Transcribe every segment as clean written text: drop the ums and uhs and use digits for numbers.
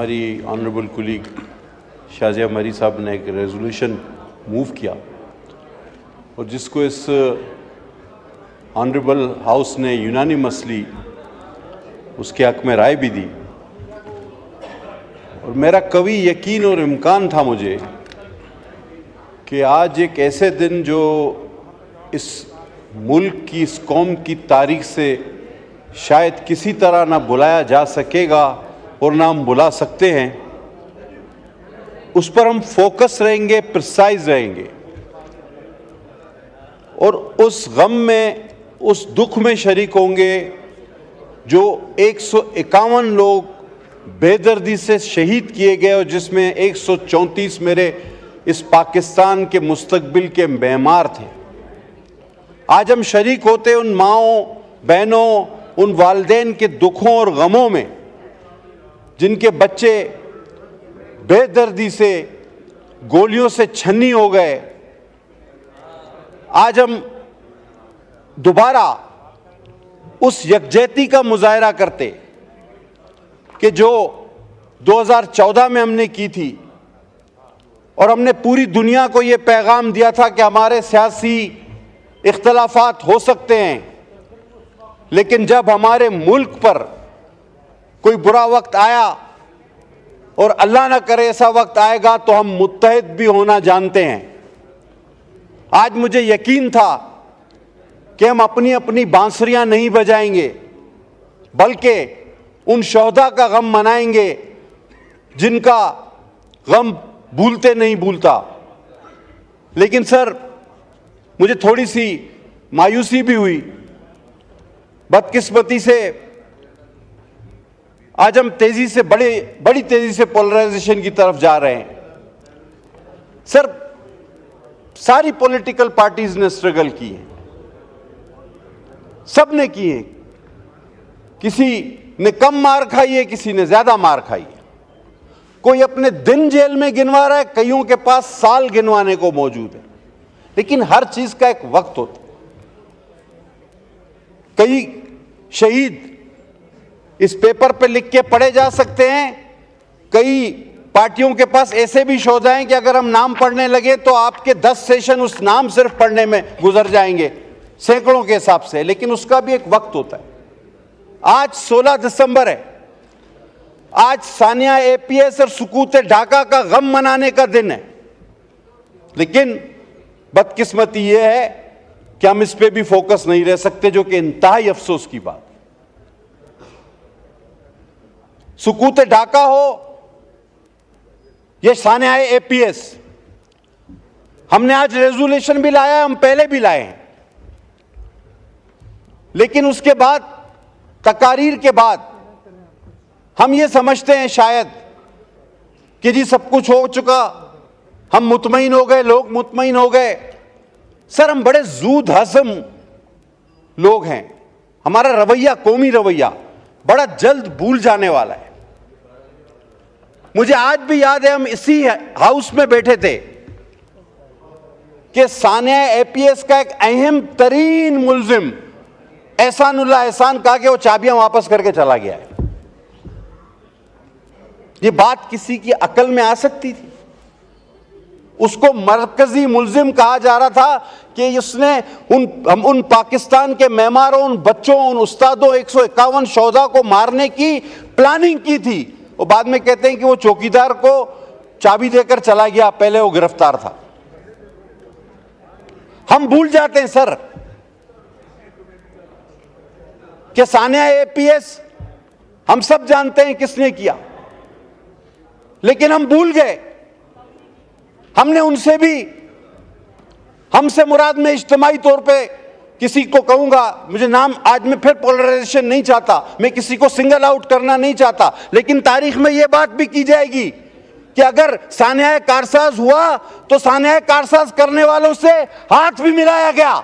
हमारी honourable colleague Shazia मरी साहब ने एक रेजोल्यूशन मूव किया और जिसको इस ऑनरेबल हाउस ने यूनानिमसली उसके हक में राय भी दी। और मेरा कभी यकीन और इम्कान था मुझे कि आज एक ऐसे दिन जो इस मुल्क की, इस कौम की तारीख से शायद किसी तरह ना बुलाया जा सकेगा और ना हम बुला सकते हैं, उस पर हम फोकस रहेंगे, प्रिसाइज रहेंगे और उस गम में, उस दुख में शरीक होंगे जो 151 लोग बेदर्दी से शहीद किए गए और जिसमें 134 मेरे इस पाकिस्तान के मुस्तकबिल के मेमार थे। आज हम शरीक होते उन माओं, बहनों, उन वालिदैन के दुखों और गमों में जिनके बच्चे बेदर्दी से गोलियों से छन्नी हो गए। आज हम दोबारा उस यकजहती का मुजाहरा करते कि जो 2014 में हमने की थी और हमने पूरी दुनिया को ये पैगाम दिया था कि हमारे सियासी इख्तलाफात हो सकते हैं, लेकिन जब हमारे मुल्क पर कोई बुरा वक्त आया और अल्लाह ना करे ऐसा वक्त आएगा तो हम मुत्तहिद भी होना जानते हैं। आज मुझे यकीन था कि हम अपनी अपनी बांसुरियां नहीं बजाएंगे बल्कि उन शहदा का गम मनाएंगे जिनका गम भूलते नहीं भूलता। लेकिन सर, मुझे थोड़ी सी मायूसी भी हुई। बदकिस्मती से आज हम तेजी से बड़ी तेजी से पोलराइजेशन की तरफ जा रहे हैं। सर, सारी पॉलिटिकल पार्टीज ने स्ट्रगल की है, सब ने की है। किसी ने कम मार खाई है, किसी ने ज्यादा मार खाई है। कोई अपने दिन जेल में गिनवा रहा है, कईयों के पास साल गिनवाने को मौजूद है। लेकिन हर चीज का एक वक्त होता है। कई शहीद इस पेपर पे लिख के पढ़े जा सकते हैं। कई पार्टियों के पास ऐसे भी शोधा हैं कि अगर हम नाम पढ़ने लगे तो आपके 10 सेशन उस नाम सिर्फ पढ़ने में गुजर जाएंगे, सैकड़ों के हिसाब से। लेकिन उसका भी एक वक्त होता है। आज 16 दिसंबर है। आज सानिया एपीएस और सुकूत ढाका का गम मनाने का दिन है। लेकिन बदकिस्मती यह है कि हम इस पे भी फोकस नहीं रह सकते, जो कि इंतहाई अफसोस की बात। सुकूत ढाका हो, यह सानिया एपीएस, हमने आज रेजोल्यूशन भी लाया है, हम पहले भी लाए हैं। लेकिन उसके बाद, तकारीर के बाद, हम ये समझते हैं शायद कि जी सब कुछ हो चुका, हम मुतमईन हो गए, लोग मुतमईन हो गए। सर, हम बड़े जूद हज़म लोग हैं। हमारा रवैया, कौमी रवैया बड़ा जल्द भूल जाने वाला है। मुझे आज भी याद है, हम इसी हाउस में बैठे थे कि सानिया एपीएस का एक अहम तरीन मुल्जिम एहसानुल्लाह एहसान कहा कि वो चाबियां वापस करके चला गया है। ये बात किसी की अकल में आ सकती थी? उसको मरकजी मुल्जिम कहा जा रहा था कि उसने उन पाकिस्तान के मेमारों, उन बच्चों, उन उस्तादों, 151 शोधा को मारने की प्लानिंग की थी। और बाद में कहते हैं कि वो चौकीदार को चाबी देकर चला गया, पहले वो गिरफ्तार था। हम भूल जाते हैं सर कि सानिया एपीएस हम सब जानते हैं किसने किया, लेकिन हम भूल गए। हमने उनसे भी, हमसे मुराद में इज्तिमाई तौर पे किसी को कहूंगा, मुझे नाम, आज मैं फिर पोलराइजेशन नहीं चाहता, मैं किसी को सिंगल आउट करना नहीं चाहता, लेकिन तारीख में यह बात भी की जाएगी कि अगर सानिया कारसाज हुआ तो सानिया कारसाज करने वालों से हाथ भी मिलाया गया,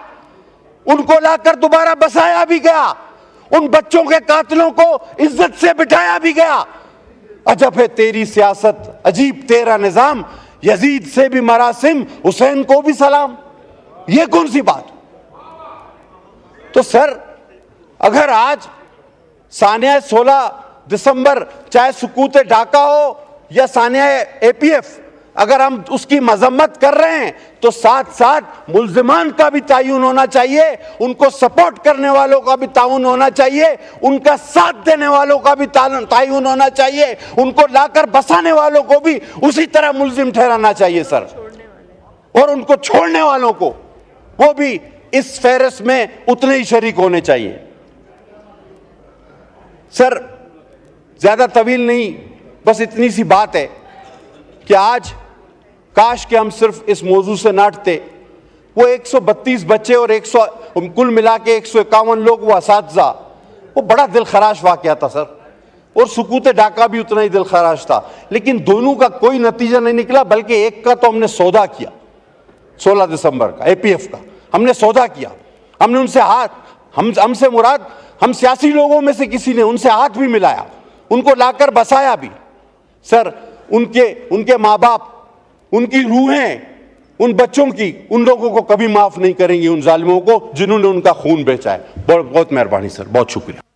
उनको लाकर दोबारा बसाया भी गया, उन बच्चों के कातिलों को इज्जत से बिठाया भी गया। अजब है तेरी सियासत, अजीब तेरा निजाम, यजीद से भी मरासिम, हुसैन को भी सलाम। ये कौन सी बात? तो सर, अगर आज सानिया 16 दिसंबर, चाहे सुकूत ढाका हो या सानिया एपीएफ, अगर हम उसकी मजम्मत कर रहे हैं तो साथ साथ मुल्जिमान का भी तायुन होना चाहिए, उनको सपोर्ट करने वालों का भी ताउन होना चाहिए, उनका साथ देने वालों का भी तायुन होना चाहिए, उनको लाकर बसाने वालों को भी उसी तरह मुल्जिम ठहराना चाहिए सर, और उनको छोड़ने वालों को वो भी इस फेहरिस्त में उतने ही शरीक होने चाहिए। सर ज्यादा तवील नहीं, बस इतनी सी बात है कि आज काश कि हम सिर्फ इस मौजू से नाटते। वो 132 बच्चे और 100 कुल मिला के 151 लोग, वो असातिज़ा, वो बड़ा दिल खराश वाक़या था सर, और सुकूत ढाका भी उतना ही दिल खराश था, लेकिन दोनों का कोई नतीजा नहीं निकला, बल्कि एक का तो हमने सौदा किया 16 दिसंबर का, एपीएफ का हमने सौदा किया, हमने उनसे हाथ, हमसे मुराद हम सियासी लोगों में से किसी ने उनसे हाथ भी मिलाया, उनको लाकर बसाया भी। सर उनके माँ बाप, उनकी रूहें, उन बच्चों की, उन लोगों को कभी माफ नहीं करेंगी, उन जालिमों को जिन्होंने उनका खून बेचा है। बहुत बहुत मेहरबानी सर, बहुत शुक्रिया।